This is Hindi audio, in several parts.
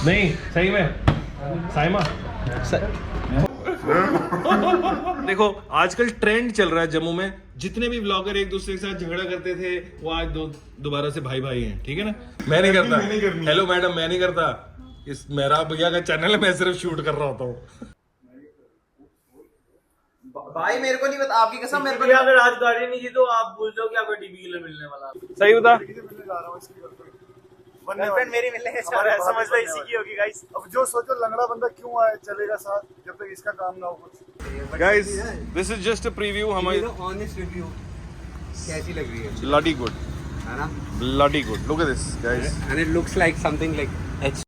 नहीं सही में साइमा देखो आजकल ट्रेंड चल रहा है जम्मू में, जितने भी ब्लॉगर एक दूसरे के साथ झगड़ा करते थे वो आज दोबारा से भाई भाई हैं, ठीक है ना। मैं नहीं करता। हेलो मैडम, मैं नहीं करता। इस मेरा भैया का चैनल है, मैं सिर्फ शूट कर रहा होता हूँ। भाई मेरे को नहीं पता, आपकी कसम मेरे को अगर आज गाड़ी नहीं की तो आप भूल जाओ कि आपको टीवी किलर मिलने वाला। सही बता। गर्लफ्रेंड मेरी मिलने जा रहा है, समझ लो इसी की होगी गाइस। अब जो सोचो लंगड़ा बंदा क्यों आए चलेगा साथ जब तक इसका काम ना हो कुछ। Guys this is just a preview. हमारी ऑनेस्ट रिव्यू कैसी लग रही है? ब्लडी गुड, है ना? Bloody good. Look at this guys and it looks like something like H.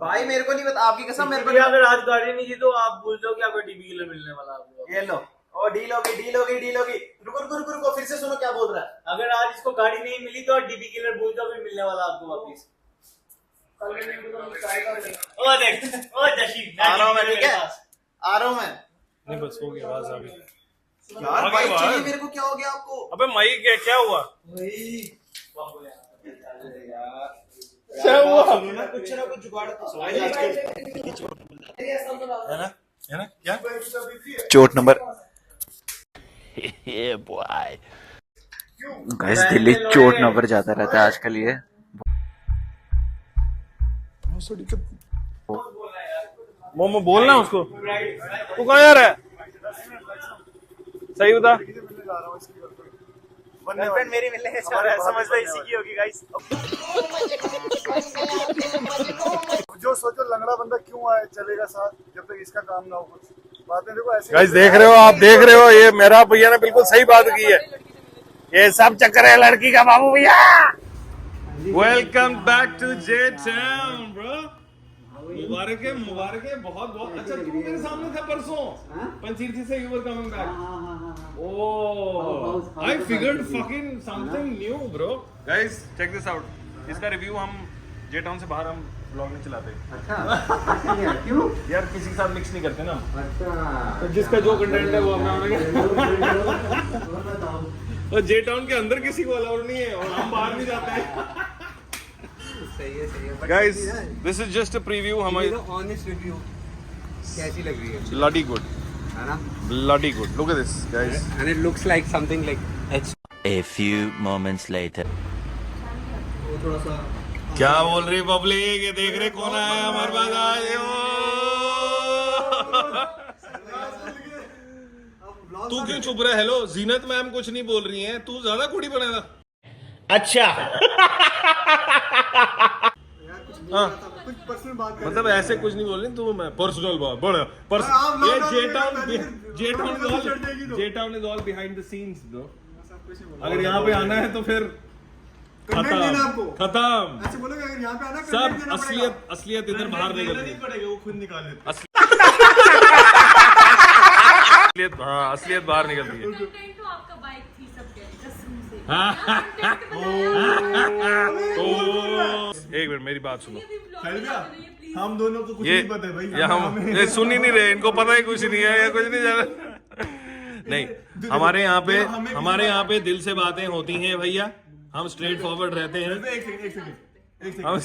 भाई मेरे को नहीं पता, आपकी कसम मेरे को। अगर आज गाड़ी नहीं की तो आप भूल जाओ कि आपको टीवी किलर मिलने वाला आपको। ये लो, ओ डील होगी, डील होगी, डील होगी। रुको रुको रुको रुको, फिर से सुनो क्या बोल रहा है। अगर आज इसको गाड़ी नहीं मिली तो टीवी किलर भूल जाओ, फिर मिलने वाला आपको वापिस। ओ देख, ओ जशीन आ रहा हूँ मैं, ठीक है आ रहा हूँ मैं। नहीं बस हो गया, आवाज आ गई यार भाई चलिए, मेरे को क्या हो गया आपको? अबे मई क्या हुआ? क्या हुआ? कुछ ना कुछ जुगाड़ तो है ना क्या चोट नंबर गाइस दिल्ली चोट नंबर जाता रहता है आजकल। ये मोमो बोलना उसको, तू कहाँ जा रहा है? सही बता। गर्लफ्रेंड मेरी मिलने जा रहा है, समझ लो इसी की होगी गाइस। जो सोचो लंगड़ा बंदा क्यों आए चलेगा साथ जब तक इसका काम ना हो कुछ। बातें देखो ऐसे। गाइस देख रहे हो, आप देख रहे हो, ये मेरा भैया ने बिल्कुल सही बात की है। ये सब चक्कर है लड़की का बाबू भैया। Welcome back to J town bro. मुबारक है, मुबारक है, बहुत बहुत। अच्छा तू मेरे सामने था परसों पंचीरथी से, you were coming back. Oh I figured fucking something new bro. Guys check this out. इसका रिव्यू हम जे टाउन से बाहर हम ब्लॉग नहीं चलाते। अच्छा क्यों यार किसी के साथ मिक्स नहीं करते ना। अच्छा तो जिसका जो कंटेंट है वो और जे टाउन के अंदर किसी को अलाउड नहीं है और हम बाहर नहीं जाते हैं। सही है guys this is just a preview. हमारी ऑनेस्ट रिव्यू कैसी लग रही है? ब्लडी गुड, है ना? Bloody good. Look at this guys and it looks like something like H. A few moments later. थोड़ा सा क्या बोल रही पब्लिक? ये देख रहे कौन आया हमारे पास आज? तू क्यों चुप रहा है? हेलो जीनत मैम कुछ नहीं बोल रही हैं, तू ज्यादा कुड़ी बनेगा। अच्छा हाँ मतलब ऐसे कुछ नहीं बोल रही तू। मैं पर्सनल बात बड़ा ये J town is all behind the scenes bro. अगर यहाँ पे आना है तो फिर खत्म। ऐसे बोलोगे अगर यहाँ पे आना सब असलियत इधर बाहर निकलती है। वो खुद निकाल लेते। असलियत बाहर निकलती है। तो आपका बाइक थी सबके कसम से। एक मिनट मेरी बात सुनो। हम दोनों को कुछ ये नहीं पता है भाई। ये हम ये सुन ही नहीं रहे, इनको पता ही कुछ नहीं है, ये कुछ नहीं जाना। नहीं हमारे यहाँ पे दिल से बातें होती हैं भैया, हम स्ट्रेट फॉरवर्ड रहते हैं। एक सेकंड हम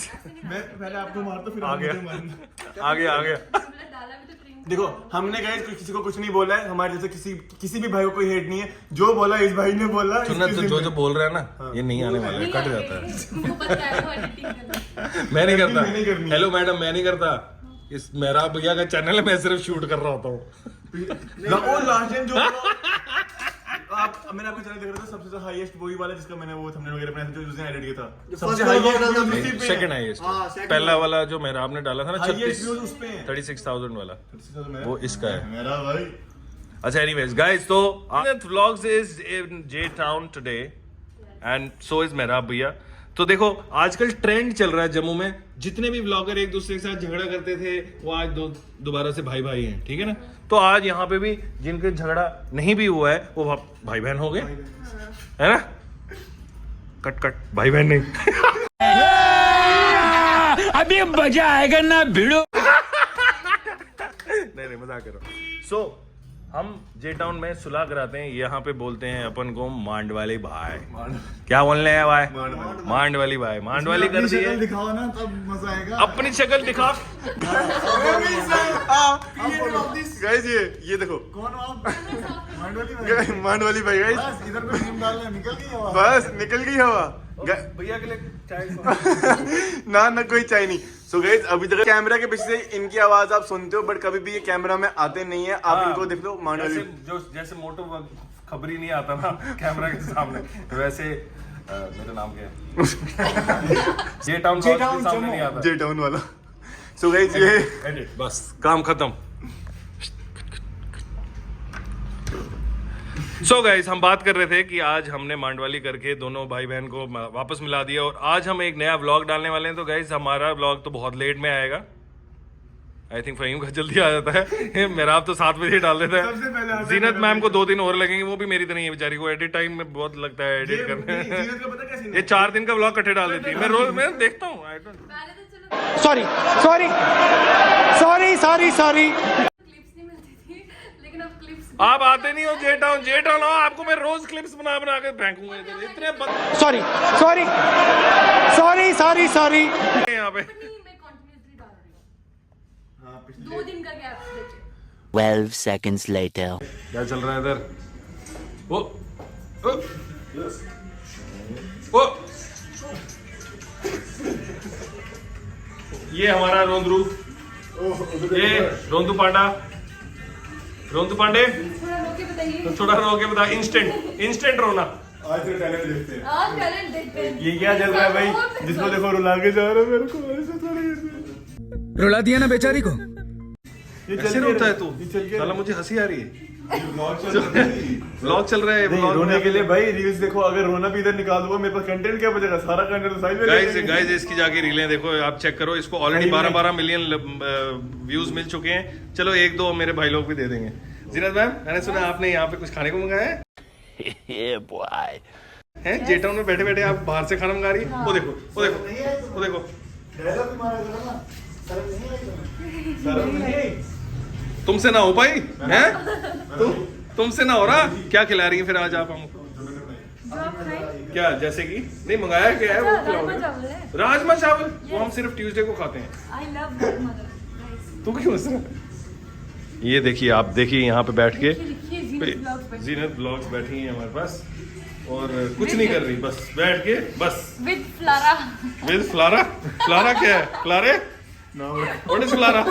मैं पहले आपको मारता फिर आ आप गया मुझे मारना। आ गया डाला भी तो ड्रिंक। देखो हमने गाइस किसी को कुछ नहीं बोला है, हमारे जैसे किसी भी भाई को कोई हेट नहीं है। जो बोला इस भाई ने बोला। सुनना तो जो बोल रहा है ना ये नहीं आने वाला है, कट जाता है। वो पता है वो एडिटिंग करना। मैं नहीं करता। नहीं करनी। हेलो मैडम, मैं नहीं करता। इस मेरा भैया का चैनल है, मैं सिर्फ शूट कर रहा होता हूँ। वो लास्ट टाइम जो मैंने आपका चैनल देख रहा था, सबसे हाईएस्ट वही वाला जिसका मैंने वो थंबनेल वगैरह बनाया था, जो उसने एडिट किया था। सबसे हाईएस्ट सेकंड हाईएस्ट पहला वाला जो मेरा आपने डाला था ना, हाईएस्ट व्यूज उस पे 36,000 वाला, है। वो इसका है मेरा भाई। अच्छा एनीवेज गाइस, तो vlogs is in J town today and so is मेरा भैया। तो देखो आजकल ट्रेंड चल रहा है जम्मू में, जितने भी ब्लॉगर एक दूसरे के साथ झगड़ा करते थे वो आज दोबारा से भाई भाई हैं, ठीक है ना। तो आज यहाँ पे भी जिनके झगड़ा नहीं भी हुआ है वो भाई बहन हो गए, है ना। कट भाई बहन नहीं। अभी मजा आएगा ना भिड़ो। नहीं मजाक कर रहा हूँ। सो हम जे टाउन में सुलह कराते हैं, यहाँ पे बोलते हैं अपन को मांड वाली भाई। क्या बोलने हैं भाई? मांड वाली भाई। मांड वाली कर दी है। दिखाओ ना तब मजा आएगा। अपनी शक्ल दिखा। गाइस ये देखो कौन हो आप? मांड वाली भाई गाइस। बस इधर पे जिम डालना, निकल गई हवा। बस निकल गई हवा। भैया के लिए चाय ना कोई चाय नहीं। सो गाइस अभी तक कैमरा के पीछे से इनकी आवाज आप सुनते हो, बट कभी भी ये कैमरा में आते नहीं है। आप इनको देख लो मांड वाली। जैसे मोटो खबरी नहीं आता ना कैमरा के सामने, वैसे मेरा नाम क्या है? जे टाउन के सामने नहीं आता। जे टाउन वाला। सो गाइस ये एडिट, बस काम खत्म। सो गाइस हम बात कर रहे थे कि आज हमने मांडवाली करके दोनों भाई बहन को वापस मिला दिया और आज हम एक नया व्लॉग डालने वाले हैं। तो गाइस हमारा व्लॉग तो बहुत लेट में आएगा। आई थिंक फहीम का जल्दी आ जाता है। मेरा आप तो 7 बजे डाल देता है। जीनत मैम को 2 दिन और लगेंगे, वो भी मेरी तरह ही है बेचारी को एडिट टाइम में बहुत लगता है एडिट करने। ये 4 दिन का व्लॉग इकट्ठे डाल देती है। मैं रोज मैं देखता हूँ। पहले तो चलो sorry sorry sorry sorry sorry. Clips नहीं मिलती थी, लेकिन अब क्लिप्स आप आते नहीं हो जे टाउन आओ, आपको मैं रोज क्लिप्स बना के फेंकूंगा इधर। इतने sorry sorry sorry sorry sorry. यहाँ पे मैं कंटिन्यूअसली डाल रही हूँ। 2 दिन का गैप देखिए। 12 seconds later. क्या चल रहा है इधर? वो ये हमारा रोंदरू, ये रोंदू पांडे। थोड़ा रोके बताइए। तो थोड़ा रो के बता। इंस्टेंट रोना। आज के टैलेंट देखते हैं। आज टैलेंट देखते हैं। ये क्या चल रहा है भाई? जिसको देखो रुला के जा रहा है मेरे को ऐसे थोड़ा। रुला दिया ना बेचारी को। ये कैसे रोता है तू? साला मुझे हंसी आ रही है। व्लॉग चल रहा है। रोने के लिए भाई रील्स देखो। अगर रोना भी इधर निकाल दूंगा मेरे पास कंटेंट क्या बचेगा? सारा कंटेंट तो साइड में। गाइस इसकी जाके रीलें देखो, आप चेक करो। इसको ऑलरेडी 12 मिलियन व्यूज मिल चुके हैं। चलो 1-2 मेरे भाई लोग भी दे देंगे। जीनत मैम, मैंने सुना आपने यहाँ पे कुछ खाने को मंगाया है? Yeah, boy. हैं जे टाउन में बैठे बैठे आप बाहर से खाना मंगा रही है? वो देखो। शर्म नहीं आई? तुमसे ना हो पाई हैं? तुमसे ना हो रहा। क्या खिला रही है फिर आज आप हमको? जो आप खाएं। क्या जैसे कि नहीं मंगाया क्या है? वो राजमा खिलाओगे? चावल है। राजमा चावल वो हम सिर्फ ट्यूसडे को खाते हैं। आई लव राजमा चावल। तू क्यों हंस रहा है? ये देखिए, आप देखिए यहाँ पे बैठ के जीनत ब्लॉग्स बैठी हैं हमारे पास और कुछ नहीं कर रही, बस बैठ के बस विद फ्लारा। फ्लारा क्या है? फ्लारे व्हाट इज फ्लारा?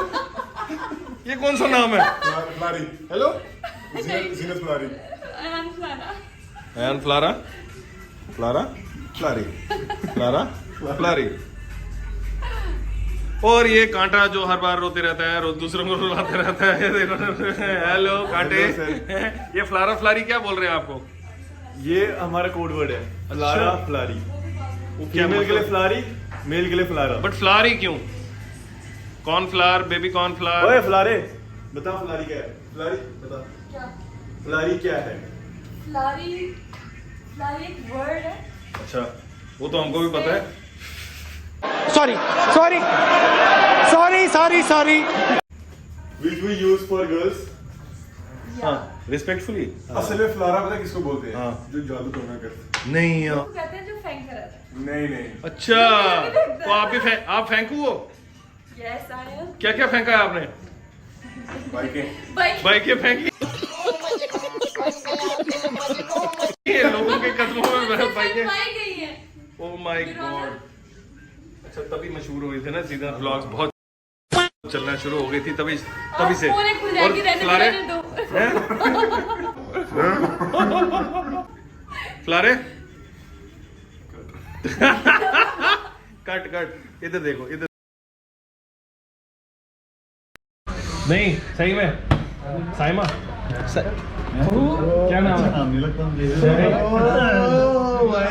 ये कौन सा नाम है? फ्लारी। हेलो जीनत फ्लारी। एंड फ्लारा। एंड फ्लारा फ्लारी। और ये कांटा जो हर बार रोते रहता है, दूसरों को रुलाते रहता है। देखो हेलो कांटे। ये फ्लारा फ्लारी क्या बोल रहे हैं आपको? ये हमारा कोड वर्ड है। फ्लारा फ्लारी। क्या फीमेल के लिए फ्लारी, मेल के लिए फ्लारा। बट फ्लारी क्यों? Cornflour, baby cornflour. ओए फ्लारे बता, फ्लारी क्या है? फ्लारी बता। क्या? फ्लारी क्या है? फ्लारी एक वर्ड है। अच्छा, वो तो हमको भी पता है। Sorry sorry sorry sorry sorry. Which we use for girls. हाँ, रिस्पेक्टफुली। असल में फ्लारा पता किसको बोलते हैं? हाँ। जो जादू टोना करते नहीं वो कहते हैं जो फेंक कर आता है। नहीं। अच्छा, तो आप फेंकू हो? Yes I am. क्या क्या फेंका है आपने? बाइकें फेंकी। ये लोगों के कदमों में बाइकें। गई है। Oh my God. अच्छा, तभी मशहूर हुए थे ना सीधा व्लॉग्स, बहुत चलना शुरू हो गई थी तभी से। और फ्लारे फ्लारे कट इधर देखो, इधर नहीं सही में साइमा क्या नाम है?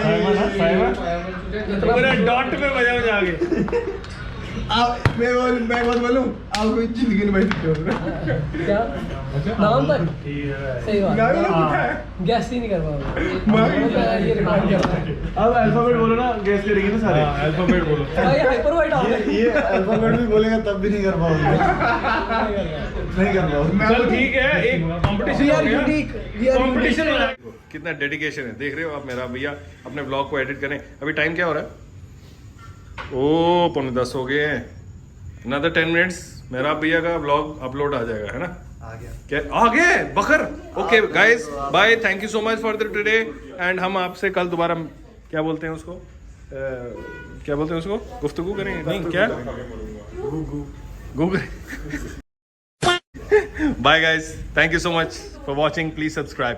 साइमा ना साइमा। तो मेरा डॉट में बजा के मैं बात बोलूं, आप कोई जिंदगी में बैठते हो क्या नाम तक सही बात नाम ही पूछा है। गैस ही नहीं कर पाऊंगा ये रिकॉर्ड कर रहा है अब अल्फाबेट बोलो ना, गैस करेंगे तो सारे। अल्फाबेट बोलो। भाई हाइपर वाइट आ ये अल्फाबेट भी बोलेगा तब भी नहीं कर पाओगे। नहीं कर पाओगे। चल ठीक है, एक कंपटीशन हो गया। कंपटीशन हो यूनिक गया। कितना डेडिकेशन है, देख रहे हो आप मेरा भैया अपने ब्लॉग को एडिट करें। अभी टाइम क्या हो रहा है? ओ 9:45 हो गए हैं। Another 10 minutes मेरा भैया का ब्लॉग अपलोड आ जाएगा, है ना? आ गया। क्या आ गए बकर? Okay guys, bye, thank you so much for the today and हम आपसे कल दोबारा क्या बोलते हैं उसको, क्या बोलते हैं उसको, गुफ्तगू करेंगे? नहीं क्या, Google. Bye guys, thank you so much for watching, please subscribe.